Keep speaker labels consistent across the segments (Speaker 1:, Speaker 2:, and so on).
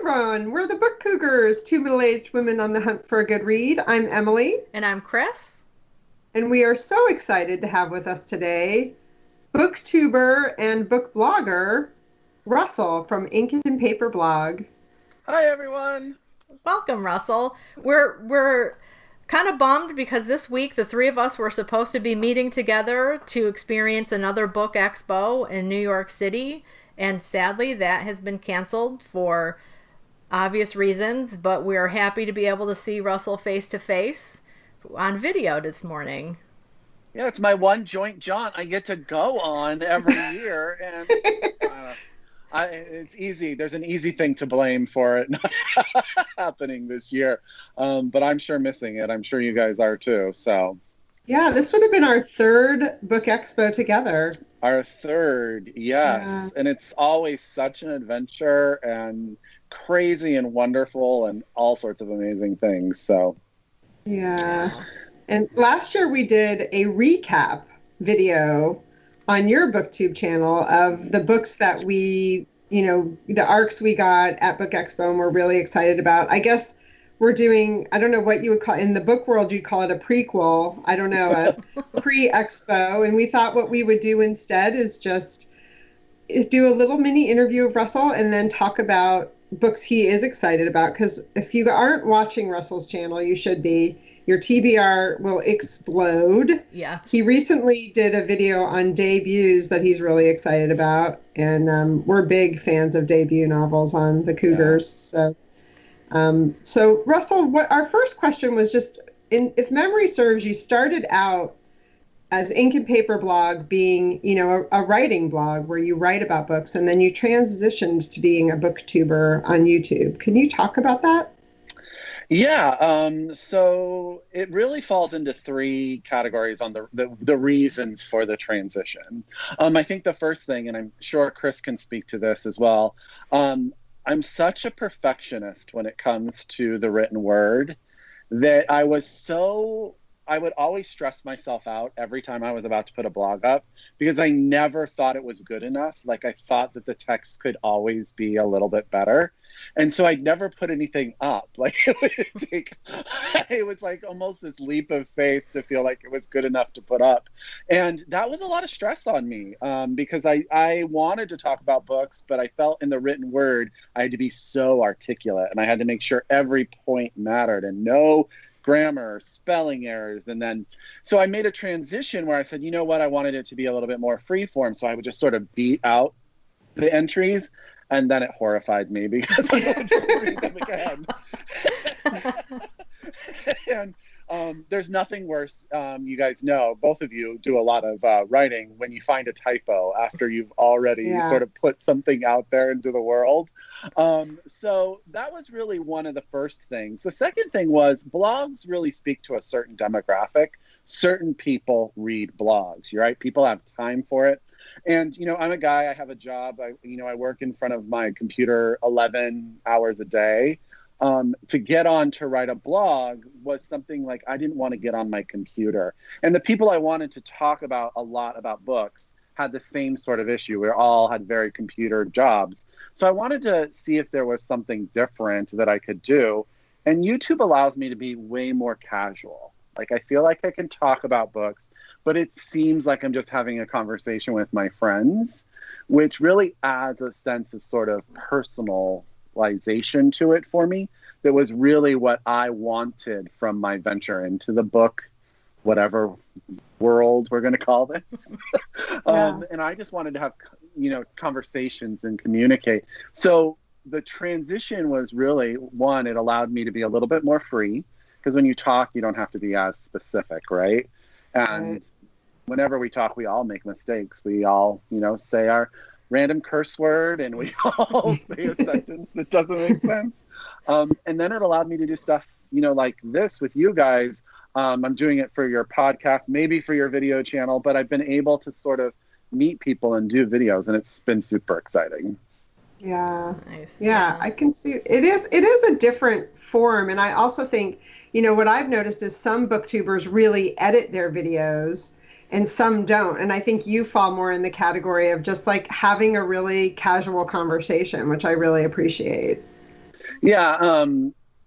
Speaker 1: everyone. We're the Book Cougars, two middle-aged women on the hunt for a good read. I'm Emily,
Speaker 2: And I'm Chris.
Speaker 1: and we are so excited to have with us today BookTuber and book blogger Russell from Ink and Paper Blog.
Speaker 3: Hi, everyone.
Speaker 2: Welcome, Russell. We're kind of bummed because this week the three of us were supposed to be meeting together to experience another Book Expo in New York City, and sadly that has been canceled for obvious reasons, but we're happy to be able to see Russell face to face on video this morning.
Speaker 3: Yeah, it's my one joint jaunt I get to go on every year, and it's easy. There's an easy thing to blame for it not happening this year, but I'm sure missing it. I'm sure you guys are too. So,
Speaker 1: Yeah, this would have been our third Book Expo together.
Speaker 3: our third, yes,
Speaker 1: Yeah.
Speaker 3: and it's always such an adventure and crazy and wonderful and all sorts of amazing things. So,
Speaker 1: Yeah. And last year we did a recap video on your BookTube channel of the books that we, the arcs we got at Book Expo and we're really excited about. I guess we're doing, I don't know what you would call, in the book world, you'd call it a prequel. I don't know, a pre-expo. And we thought what we would do instead is do a little mini interview of Russell and then talk about books he is excited about. Because if you aren't watching Russell's channel, you should be. Your TBR will explode.
Speaker 2: Yeah.
Speaker 1: He recently did a video on debuts that he's really excited about. And we're big fans of debut novels on the Cougars.
Speaker 3: Yeah.
Speaker 1: So Russell, what our first question was just, if memory serves, you started out as Ink and Paper Blog being, a writing blog where you write about books, and then you transitioned to being a booktuber on YouTube. Can you talk about that?
Speaker 3: Yeah, so it really falls into three categories on the reasons for the transition. I think the first thing, and I'm sure Chris can speak to this as well, I'm such a perfectionist when it comes to the written word that I would always stress myself out every time I was about to put a blog up because I never thought it was good enough. Like, I thought that the text could always be a little bit better. And so I'd never put anything up. Like, it was like almost this leap of faith to feel like it was good enough to put up. And that was a lot of stress on me because I wanted to talk about books, but I felt in the written word, I had to be so articulate and I had to make sure every point mattered and no grammar, spelling errors. And then, so I made a transition where I said, you know what, I wanted it to be a little bit more freeform. So I would just sort of beat out the entries. And then it horrified me because I wanted to read them again. And there's nothing worse. You guys know, both of you do a lot of writing when you find a typo after you've already sort of put something out there into the world. So that was really one of the first things. The second thing was blogs really speak to a certain demographic. Certain people read blogs, right? People have time for it. And, I'm a guy, I have a job, I work in front of my computer 11 hours a day. To get on to write a blog was something like I didn't want to get on my computer. And the people I wanted to talk about a lot about books had the same sort of issue. We all had very computer jobs. So I wanted to see if there was something different that I could do. And YouTube allows me to be way more casual. Like, I feel like I can talk about books, but it seems like I'm just having a conversation with my friends, which really adds a sense of sort of personalization to it for me. That was really what I wanted from my venture into the book, whatever world we're going to call this. And I just wanted to have, conversations and communicate. So the transition was really, one, it allowed me to be a little bit more free, because when you talk, you don't have to be as specific, right? And whenever we talk, we all make mistakes. We all, say our random curse word and we all say a sentence that doesn't make sense. And then it allowed me to do stuff, like this with you guys. I'm doing it for your podcast, maybe for your video channel, but I've been able to sort of meet people and do videos, and it's been super exciting.
Speaker 1: Yeah.
Speaker 2: Nice.
Speaker 1: Yeah, I can see it is a different form. And I also think, what I've noticed is some booktubers really edit their videos and some don't. And I think you fall more in the category of just like having a really casual conversation, which I really appreciate.
Speaker 3: Yeah.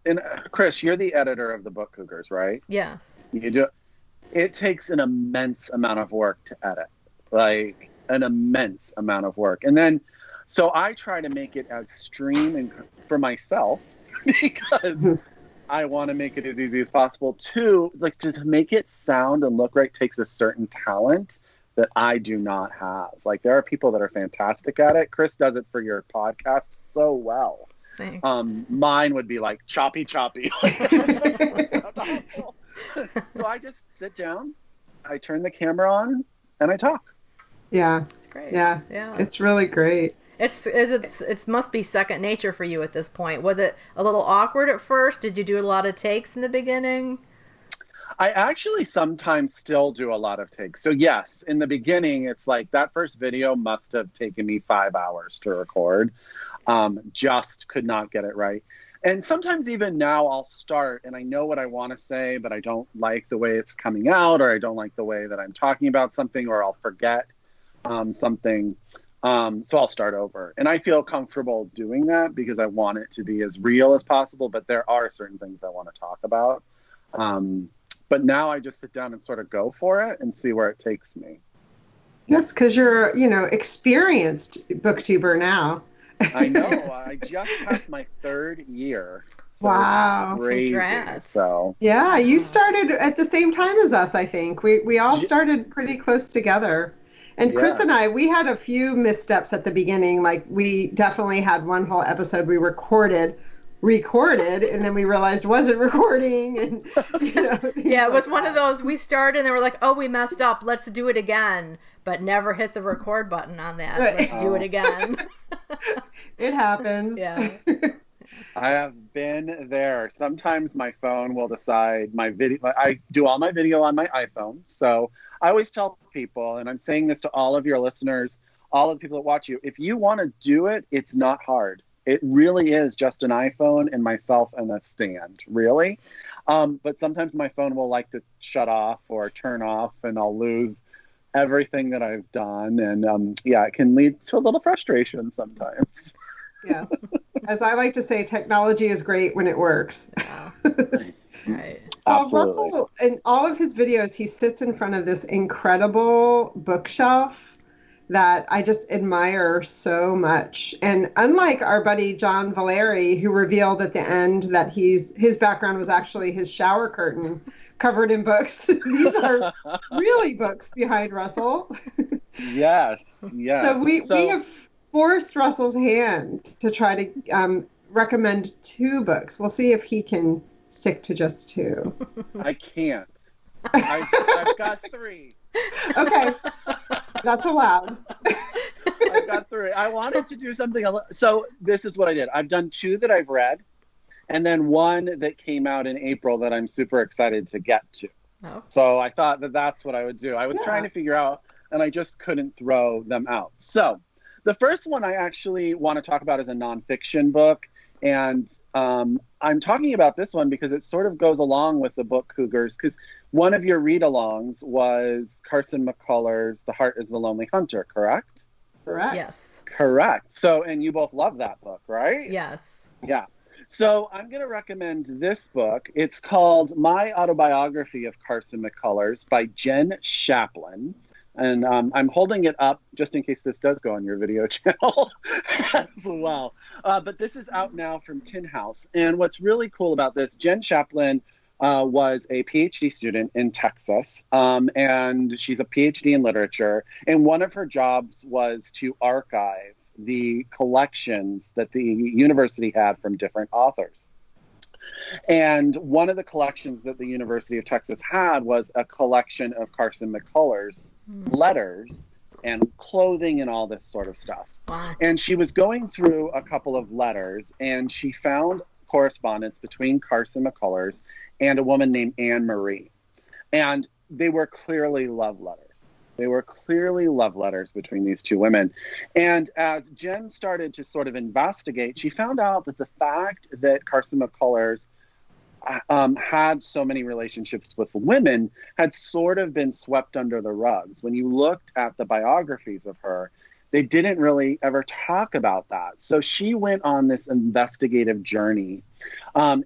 Speaker 3: And Chris, you're the editor of the Book Cougars, right?
Speaker 2: Yes.
Speaker 3: You do. It takes an immense amount of work to edit, like an immense amount of work. And then, so I try to make it as stream and for myself because I want to make it as easy as possible. Too, like to make it sound and look right takes a certain talent that I do not have. Like there are people that are fantastic at it. Chris does it for your podcast so well.
Speaker 2: Thanks.
Speaker 3: Mine would be like choppy. So I just sit down, I turn the camera on, and I talk.
Speaker 1: Yeah.
Speaker 2: It's great.
Speaker 1: Yeah. It's really great.
Speaker 2: It must be second nature for you at this point. Was it a little awkward at first? Did you do a lot of takes in the beginning?
Speaker 3: I actually sometimes still do a lot of takes. So yes, in the beginning, it's like that first video must have taken me 5 hours to record. Just could not get it right. And sometimes even now I'll start and I know what I want to say, but I don't like the way it's coming out, or I don't like the way that I'm talking about something, or I'll forget something. So I'll start over. And I feel comfortable doing that because I want it to be as real as possible, but there are certain things I want to talk about. But now I just sit down and sort of go for it and see where it takes me.
Speaker 1: Yes, because you're, experienced booktuber now.
Speaker 3: I know. I just passed my 3rd year. So
Speaker 1: wow.
Speaker 3: Crazy.
Speaker 2: Congrats.
Speaker 3: So
Speaker 1: yeah, you started at the same time as us, I think. We all started pretty close together. And Chris and I, we had a few missteps at the beginning. Like we definitely had one whole episode we recorded, and then we realized wasn't recording. And
Speaker 2: yeah, it was one of those, we started and they were like, oh, we messed up, let's do it again, but never hit the record button on that. Right. Let's do it again.
Speaker 1: It happens.
Speaker 2: Yeah.
Speaker 3: I have been there. Sometimes my phone will decide I do all my video on my iPhone. So I always tell people, and I'm saying this to all of your listeners, all of the people that watch you, if you want to do it, it's not hard. It really is just an iPhone and myself and a stand, really. But sometimes my phone will like to shut off or turn off and I'll lose everything that I've done. And it can lead to a little frustration sometimes.
Speaker 1: Yes. As I like to say, technology is great when it works.
Speaker 2: Yeah. Right.
Speaker 1: Russell, in all of his videos, he sits in front of this incredible bookshelf that I just admire so much. And unlike our buddy John Valeri, who revealed at the end that his background was actually his shower curtain covered in books, these are really books behind Russell.
Speaker 3: Yes.
Speaker 1: So we have forced Russell's hand to try to recommend 2 books. We'll see if he can stick to just 2.
Speaker 3: I can't. I've got 3.
Speaker 1: Okay. That's allowed.
Speaker 3: I've got 3. I wanted to do something. So this is what I did. I've done 2 that I've read, and then 1 that came out in April that I'm super excited to get to.
Speaker 2: Oh.
Speaker 3: So I thought that's what I would do. I was trying to figure out, and I just couldn't throw them out. So the first one I actually want to talk about is a nonfiction book. And I'm talking about this one because it sort of goes along with the Book Cougars, because one of your read-alongs was Carson McCullers' The Heart is the Lonely Hunter, correct?
Speaker 1: Correct.
Speaker 2: Yes.
Speaker 3: Correct. So, and you both love that book, right?
Speaker 2: Yes.
Speaker 3: Yeah. So I'm going to recommend this book. It's called My Autobiography of Carson McCullers by Jen Chaplin. And I'm holding it up just in case this does go on your video channel as well. But this is out now from Tin House. And what's really cool about this, Jen Chaplin was a PhD student in Texas. And she's a PhD in literature. And one of her jobs was to archive the collections that the university had from different authors. And one of the collections that the University of Texas had was a collection of Carson McCullers' letters and clothing and all this sort of stuff.
Speaker 2: Wow.
Speaker 3: And she was going through a couple of letters and she found correspondence between Carson McCullers and a woman named Anne Marie. And they were clearly love letters. They were clearly love letters between these 2 women. And as Jen started to sort of investigate, she found out that the fact that Carson McCullers had so many relationships with women had sort of been swept under the rugs. When you looked at the biographies of her, they didn't really ever talk about that. So she went on this investigative journey.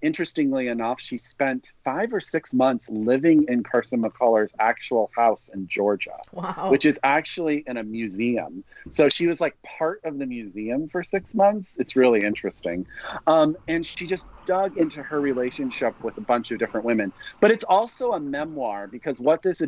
Speaker 3: Interestingly enough, she spent 5 or 6 months living in Carson McCullers' actual house in Georgia,
Speaker 2: wow.
Speaker 3: which is actually in a museum. So she was like part of the museum for 6 months. It's really interesting. And she just dug into her relationship with a bunch of different women. But it's also a memoir, because what this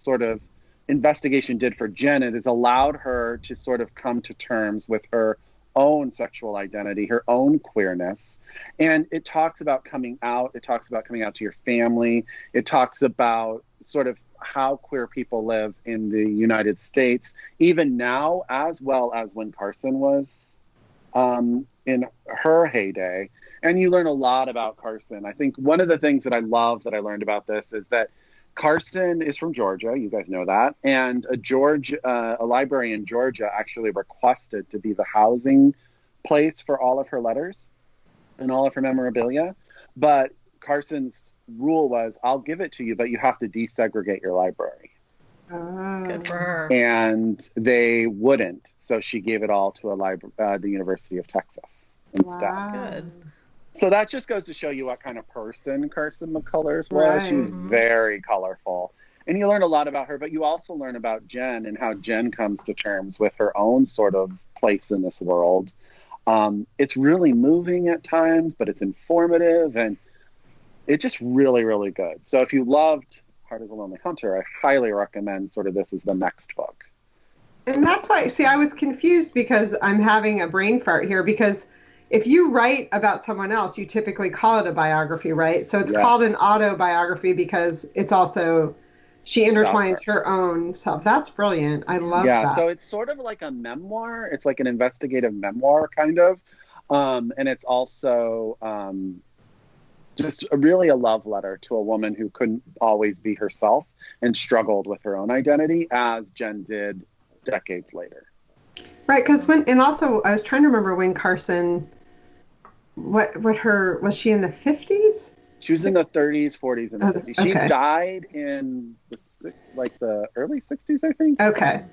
Speaker 3: sort of investigation did for Jen, it has allowed her to sort of come to terms with her own sexual identity, her own queerness. And it talks about coming out. It talks about coming out to your family. It talks about sort of how queer people live in the United States, even now, as well as when Carson was in her heyday. And you learn a lot about Carson. I think one of the things that I love that I learned about this is that Carson is from Georgia. You guys know that. And a library in Georgia actually requested to be the housing place for all of her letters and all of her memorabilia. But Carson's rule was, I'll give it to you, but you have to desegregate your library.
Speaker 2: Good for her.
Speaker 3: And they wouldn't. So she gave it all to the University of Texas instead.
Speaker 1: Wow.
Speaker 2: Good.
Speaker 3: So that just goes to show you what kind of person Carson McCullers was.
Speaker 1: Right.
Speaker 3: She was very colorful. And you learn a lot about her, but you also learn about Jen and how Jen comes to terms with her own sort of place in this world. It's really moving at times, but it's informative, and it's just really, really good. So if you loved Heart of the Lonely Hunter, I highly recommend sort of this as the next book.
Speaker 1: And that's why, see, I was confused because I'm having a brain fart here, because if you write about someone else, you typically call it a biography, right? So it's called an autobiography because it's also, she intertwines her own self. That's brilliant. I love that.
Speaker 3: Yeah, so it's sort of like a memoir. It's like an investigative memoir, kind of. And it's also just really a love letter to a woman who couldn't always be herself and struggled with her own identity, as Jen did decades later.
Speaker 1: Right, because and also I was trying to remember when Carson, was she in the 50s?
Speaker 3: She was in the 30s, 40s, and 50s. She
Speaker 1: Okay.
Speaker 3: died in the early 60s, I think.
Speaker 1: Okay.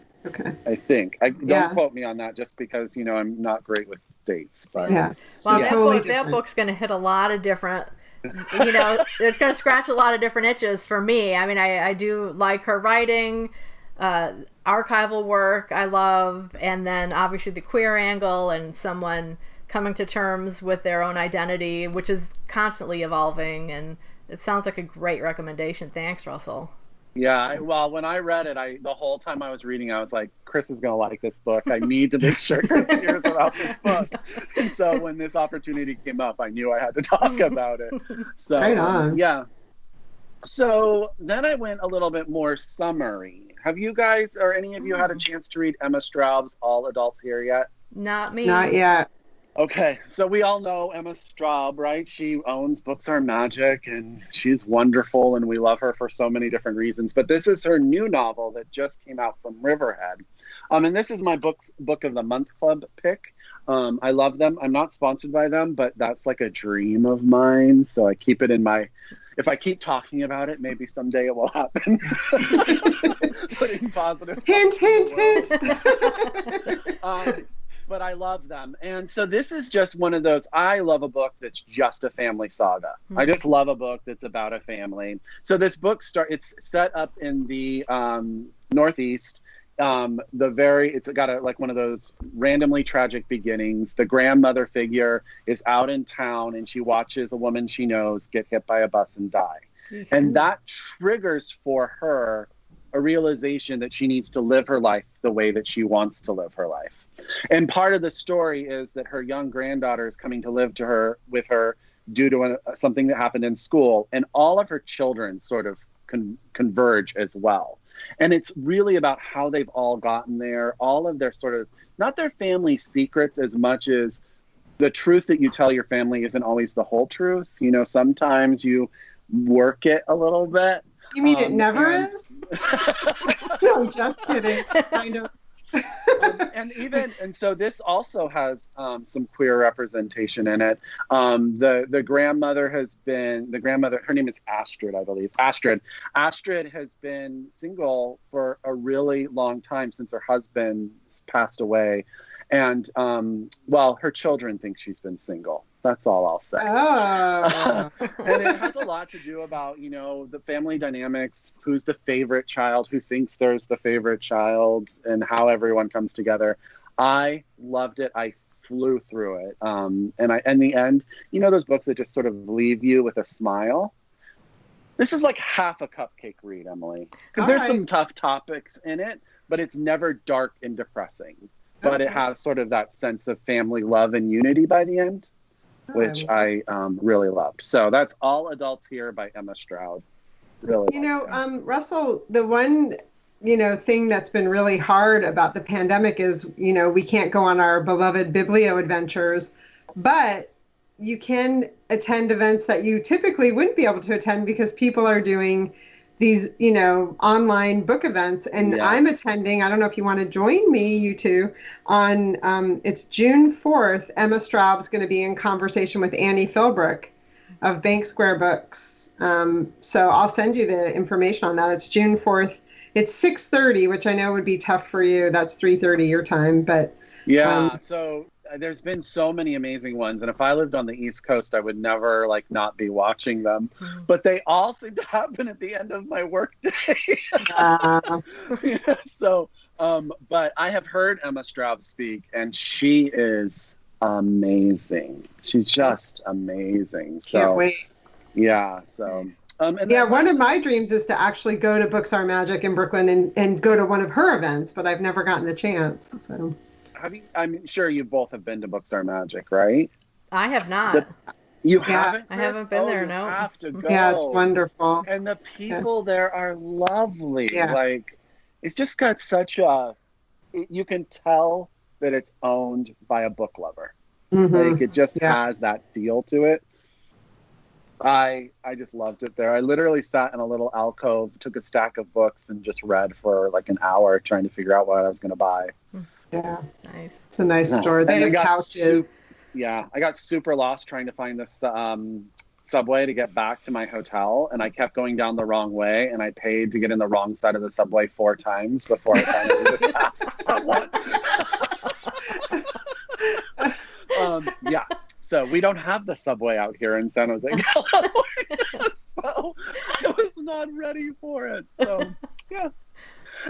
Speaker 3: I think. Don't quote me on that, just because I'm not great with dates. But
Speaker 1: Yeah.
Speaker 2: Well,
Speaker 1: So
Speaker 2: that book's going to hit a lot of different. It's going to scratch a lot of different itches for me. I mean, I do like her writing. Archival work I love, and then obviously the queer angle and someone coming to terms with their own identity, which is constantly evolving, and it sounds like a great recommendation. Thanks, Russell.
Speaker 3: Yeah, well, when I read it, the whole time I was reading, I was like, Chris is going to like this book. I need to make sure Chris hears about this book. And so when this opportunity came up, I knew I had to talk about it. So,
Speaker 1: right on.
Speaker 3: Yeah. So then I went a little bit more summary. Have you guys, or any of you, had a chance to read Emma Straub's All Adults Here yet?
Speaker 2: Not me.
Speaker 1: Not yet.
Speaker 3: Okay, so we all know Emma Straub, right? She owns Books Are Magic, and she's wonderful, and we love her for so many different reasons. But this is her new novel that just came out from Riverhead. And this is my book of the month club pick. I love them. I'm not sponsored by them, but that's like a dream of mine. So I keep it in my... If I keep talking about it, maybe someday it will happen. Putting positive...
Speaker 1: Hint.
Speaker 3: But I love them. And so this is just one of those, I love a book that's just a family saga. Mm-hmm. I just love a book that's about a family. So this book it's set up in the Northeast. It's got like one of those randomly tragic beginnings. The grandmother figure is out in town, and she watches a woman she knows get hit by a bus and die. Mm-hmm. And that triggers for her a realization that she needs to live her life the way that she wants to live her life. And part of the story is that her young granddaughter is coming to live with her due to something that happened in school, and all of her children sort of converge as well. And it's really about how they've all gotten there, all of their sort of, not their family secrets as much as the truth that you tell your family isn't always the whole truth. Sometimes you work it a little bit.
Speaker 1: You mean it never is? No, I'm just kidding. I know.
Speaker 3: And so this also has some queer representation in it. The grandmother, her name is Astrid, I believe. Astrid has been single for a really long time, since her husband passed away. And well, her children think she's been single. That's all I'll say.
Speaker 1: Oh.
Speaker 3: And it has a lot to do about, the family dynamics, who's the favorite child, who thinks there's the favorite child, and how everyone comes together. I loved it. I flew through it. And in the end, those books that just sort of leave you with a smile. This is like half a cupcake read, Emily, because there's some tough topics in it, but it's never dark and depressing. But it has sort of that sense of family love and unity by the end, which I really loved. So that's All Adults Here by Emma Stroud. Really.
Speaker 1: Russell, the one, thing that's been really hard about the pandemic is, we can't go on our beloved biblio adventures, but you can attend events that you typically wouldn't be able to attend because people are doing these, online book events. And I'm attending, I don't know if you want to join me, you two, on, it's June 4th. Emma Straub's going to be in conversation with Annie Philbrook of Bank Square Books. So I'll send you the information on that. It's June 4th. It's 6:30, which I know would be tough for you. That's 3:30 your time, but.
Speaker 3: Yeah, so there's been so many amazing ones, and if I lived on the East Coast, I would never not be watching them. But they all seem to happen at the end of my workday. So, but I have heard Emma Straub speak, and she is amazing. She's just amazing. So,
Speaker 1: can't wait.
Speaker 3: Yeah. So.
Speaker 1: One of my dreams is to actually go to Books Are Magic in Brooklyn and go to one of her events, but I've never gotten the chance. So.
Speaker 3: I'm sure you both have been to Books Are Magic, right?
Speaker 2: I have not.
Speaker 3: You haven't?
Speaker 2: I haven't been there, no.
Speaker 3: You have to go.
Speaker 1: Yeah, it's wonderful.
Speaker 3: And the people there are lovely.
Speaker 1: Yeah.
Speaker 3: It's just got you can tell that it's owned by a book lover.
Speaker 1: Mm-hmm.
Speaker 3: It just has that feel to it. I just loved it there. I literally sat in a little alcove, took a stack of books, and just read for an hour trying to figure out what I was going to buy.
Speaker 1: Yeah.
Speaker 2: Nice.
Speaker 1: It's a nice store. Then the couches.
Speaker 3: I got super lost trying to find this subway to get back to my hotel, and I kept going down the wrong way, and I paid to get in the wrong side of the subway 4 times before I finally just asked someone. So we don't have the subway out here in San Jose, California, so I was not ready for it. So, yeah.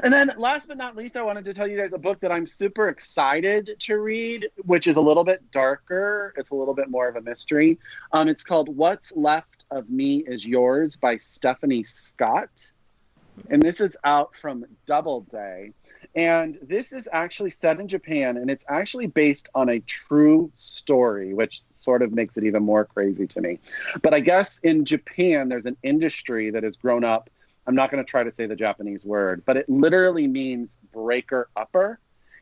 Speaker 3: And then last but not least, I wanted to tell you guys a book that I'm super excited to read, which is a little bit darker. It's a little bit more of a mystery. It's called What's Left of Me Is Yours by Stephanie Scott. And this is out from Doubleday. And this is actually set in Japan, and it's actually based on a true story, which sort of makes it even more crazy to me. But I guess in Japan, there's an industry that has grown up. I'm not going to try to say the Japanese word, but it literally means breaker-upper.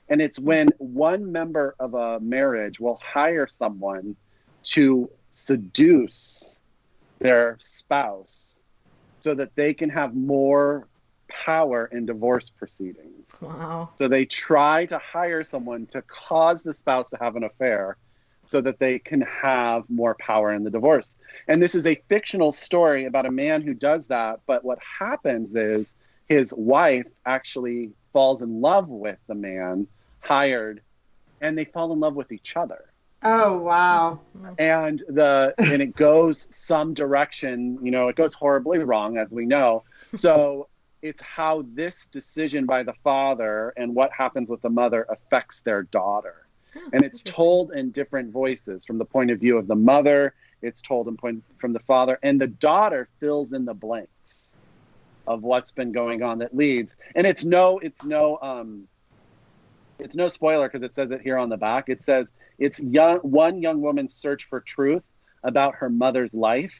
Speaker 3: And it's when one member of a marriage will hire someone to seduce their spouse so that they can have more power in divorce proceedings.
Speaker 2: Wow.
Speaker 3: So they try to hire someone to cause the spouse to have an affair so that they can have more power in the divorce. And this is a fictional story about a man who does that. But what happens is his wife actually falls in love with the man hired, and they fall in love with each other.
Speaker 1: Oh, wow.
Speaker 3: And it goes some direction, it goes horribly wrong, as we know. So it's how this decision by the father and what happens with the mother affects their daughter. And it's told in different voices. From the point of view of the mother, it's told from the father, and the daughter fills in the blanks of what's been going on that leads. And it's no spoiler, because it says it here on the back. It says it's one young woman's search for truth about her mother's life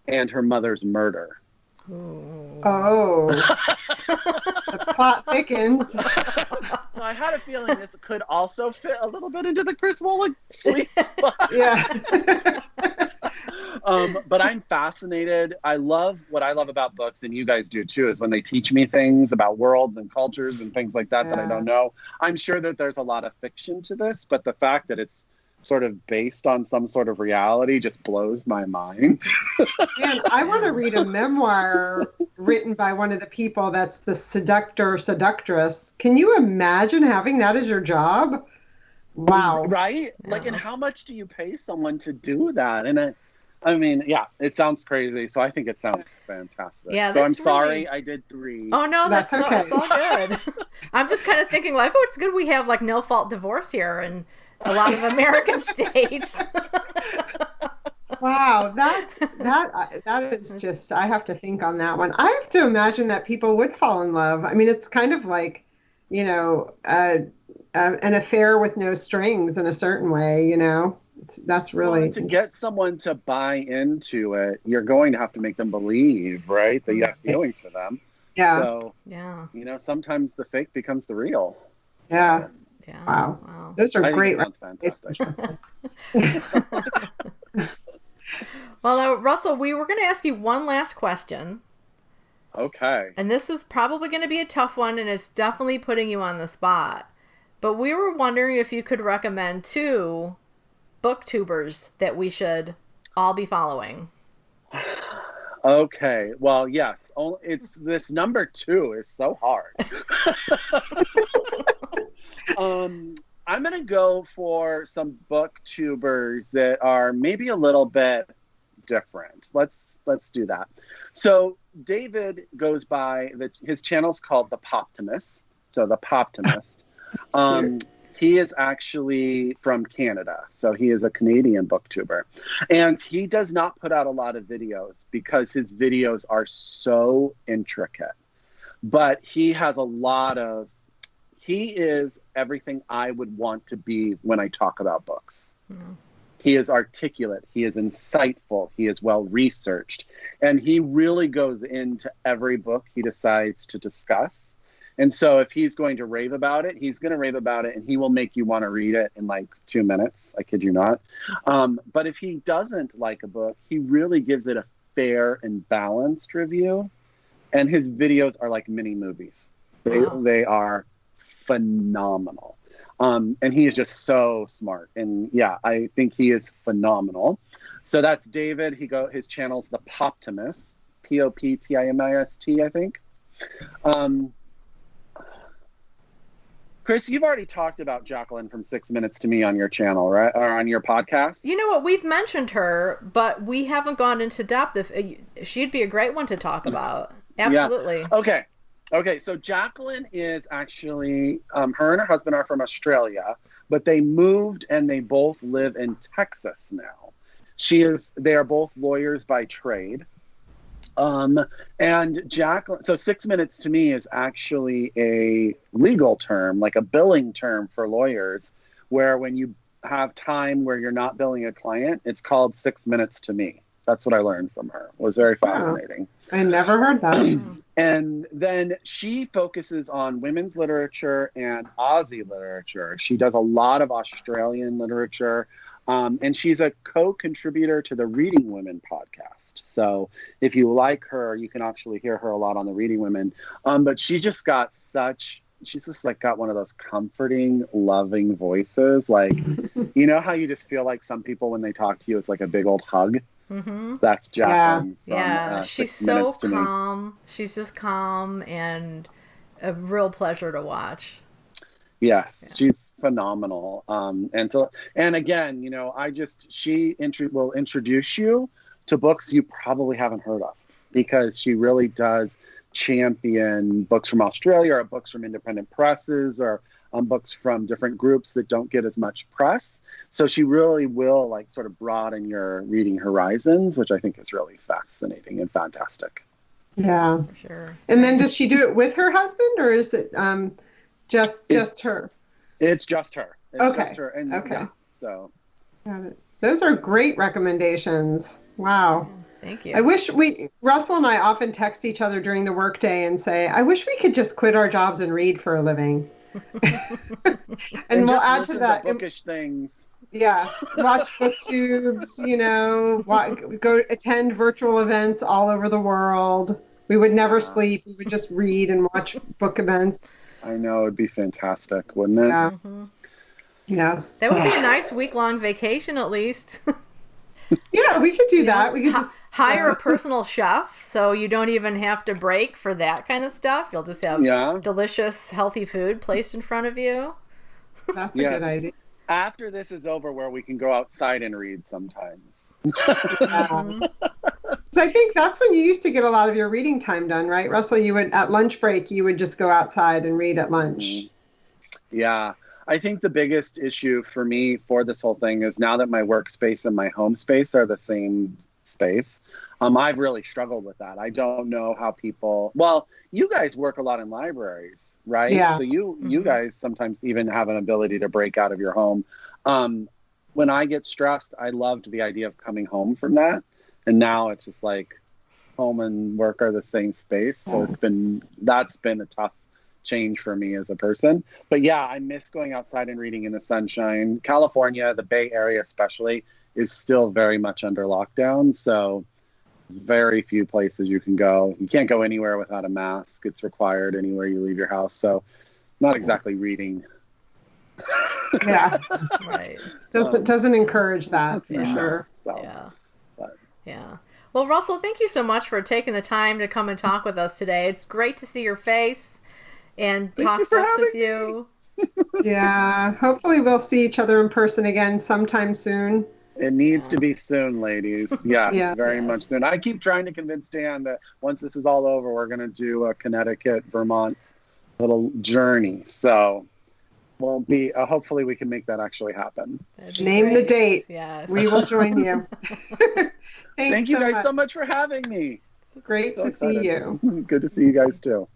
Speaker 3: and her mother's murder.
Speaker 1: Oh. The plot thickens.
Speaker 3: So I had a feeling this could also fit a little bit into the Chris Wollick sweet spot.
Speaker 1: Yeah.
Speaker 3: But I'm fascinated. What I love about books, and you guys do too, is when they teach me things about worlds and cultures and things like that that I don't know. I'm sure that there's a lot of fiction to this, but the fact that it's sort of based on some sort of reality just blows my mind.
Speaker 1: Man, I want to read a memoir written by one of the people that's the seductor, seductress. Can you imagine having that as your job? Wow.
Speaker 3: Right?
Speaker 2: Yeah.
Speaker 3: Like, and how much do you pay someone to do that? And I mean, yeah, it sounds crazy. So I think it sounds fantastic.
Speaker 2: Yeah,
Speaker 3: so I'm
Speaker 2: that's
Speaker 3: sorry
Speaker 2: really...
Speaker 3: I did 3.
Speaker 2: Oh, no, that's
Speaker 1: okay.
Speaker 2: It's all good. I'm just kind of thinking like, oh, it's good we have like no fault divorce here in a lot of American states.
Speaker 1: Wow, that is just, I have to think on that one. I have to imagine that people would fall in love. I mean, it's kind of like, you know, an affair with no strings in a certain way, you know. That's really...
Speaker 3: Well, to get someone to buy into it, you're going to have to make them believe, right, that you have feelings for them.
Speaker 1: Yeah.
Speaker 3: So,
Speaker 2: Yeah.
Speaker 3: you know, sometimes the fake becomes the real.
Speaker 1: Yeah.
Speaker 2: Yeah.
Speaker 1: Wow. Those are great.
Speaker 3: Fantastic.
Speaker 2: Well, Russell, we were going to ask you one last question.
Speaker 3: Okay.
Speaker 2: And this is probably going to be a tough one, and it's definitely putting you on the spot. But we were wondering if you could recommend 2 BookTubers that we should all be following.
Speaker 3: Okay. Well, yes. It's this number 2 is so hard. I'm going to go for some BookTubers that are maybe a little bit different. Let's do that. So David goes by his channel's called The Poptimist. So The Poptimist. He is actually from Canada. So he is a Canadian BookTuber. And he does not put out a lot of videos because his videos are so intricate. But he has he is everything I would want to be when I talk about books. Mm. He is articulate. He is insightful. He is well researched. And he really goes into every book he decides to discuss. And so if he's going to rave about it, he's going to rave about it, and he will make you want to read it in like 2 minutes. I kid you not. But if he doesn't like a book, he really gives it a fair and balanced review. And his videos are like mini movies. They are phenomenal. And he is just so smart. And yeah, I think he is phenomenal. So that's David. His channel's The Poptimist, Poptimist, I think. Chris, you've already talked about Jacqueline from 6 Minutes to Me on your channel, right? Or on your podcast.
Speaker 2: You know what? We've mentioned her, but we haven't gone into depth. She'd be a great one to talk about. Absolutely.
Speaker 3: Yeah. Okay. So Jacqueline is actually, her and her husband are from Australia, but they moved and they both live in Texas now. They are both lawyers by trade. And Jacqueline, so 6 Minutes to Me is actually a legal term, like a billing term for lawyers, where when you have time where you're not billing a client, it's called 6 Minutes to Me. That's what I learned from her. It was very fascinating.
Speaker 1: I never heard that.
Speaker 3: And then she focuses on women's literature and Aussie literature. She does a lot of Australian literature. And she's a co-contributor to the Reading Women podcast. So if you like her, you can actually hear her a lot on the Reading Women. But she's just got got one of those comforting, loving voices. Like, you know how you just feel like some people, when they talk to you, it's like a big old hug. Mm-hmm. That's Jacqueline.
Speaker 2: Yeah. She's so calm. She's just calm and a real pleasure to watch.
Speaker 3: Yes, yeah. She's phenomenal. And again, you know, she will introduce you to books you probably haven't heard of, because she really does champion books from Australia or books from independent presses or books from different groups that don't get as much press. So she really will like sort of broaden your reading horizons, which I think is really fascinating and fantastic.
Speaker 1: Yeah,
Speaker 2: for sure.
Speaker 1: And then does she do it with her husband, or is it just her?
Speaker 3: It's just her.
Speaker 1: Okay.
Speaker 3: Just her. And,
Speaker 1: okay.
Speaker 3: Yeah, so.
Speaker 1: Those are great recommendations. Wow.
Speaker 2: Thank you.
Speaker 1: I wish Russell and I often text each other during the workday and say, I wish we could just quit our jobs and read for a living. and we'll add to that
Speaker 3: bookish things.
Speaker 1: Yeah, watch BookTubes, go attend virtual events all over the world. We would never sleep. We would just read and watch book events.
Speaker 3: I know, it'd be fantastic, wouldn't it?
Speaker 1: Yeah.
Speaker 2: Mm-hmm.
Speaker 1: Yes.
Speaker 2: That would be a nice week-long vacation at least.
Speaker 1: Yeah, we could do that. We could just
Speaker 2: hire a personal chef so you don't even have to break for that kind of stuff. You'll just have delicious, healthy food placed in front of you.
Speaker 1: That's a good idea.
Speaker 3: After this is over, where we can go outside and read sometimes.
Speaker 1: So I think that's when you used to get a lot of your reading time done, right, Russell? You would, at lunch break, you would just go outside and read at lunch.
Speaker 3: Yeah. I think the biggest issue for me for this whole thing is now that my workspace and my home space are the same space, I've really struggled with that. I don't know how people, well, you guys work a lot in libraries, right?
Speaker 1: Yeah.
Speaker 3: So you guys sometimes even have an ability to break out of your home. When I get stressed, I loved the idea of coming home from that. And now it's just like home and work are the same space. So that's been a tough change for me as a person. But yeah, I miss going outside and reading in the sunshine. California, the Bay Area especially, is still very much under lockdown. So there's very few places you can go. You can't go anywhere without a mask. It's required anywhere you leave your house. So not exactly reading.
Speaker 1: Yeah.
Speaker 2: Right.
Speaker 1: Doesn't encourage that for sure.
Speaker 3: So,
Speaker 2: yeah. Well, Russell, thank you so much for taking the time to come and talk with us today. It's great to see your face and talk books with you.
Speaker 1: Yeah. Hopefully we'll see each other in person again sometime soon.
Speaker 3: It needs to be soon, ladies. Yes, very much soon. I keep trying to convince Dan that once this is all over, we're going to do a Connecticut, Vermont little journey. So won't be, hopefully we can make that actually happen.
Speaker 1: Name the date.
Speaker 2: Yes.
Speaker 1: We will join you.
Speaker 3: Thank you guys so much for having me.
Speaker 1: Great to see you.
Speaker 3: Good to see you guys too.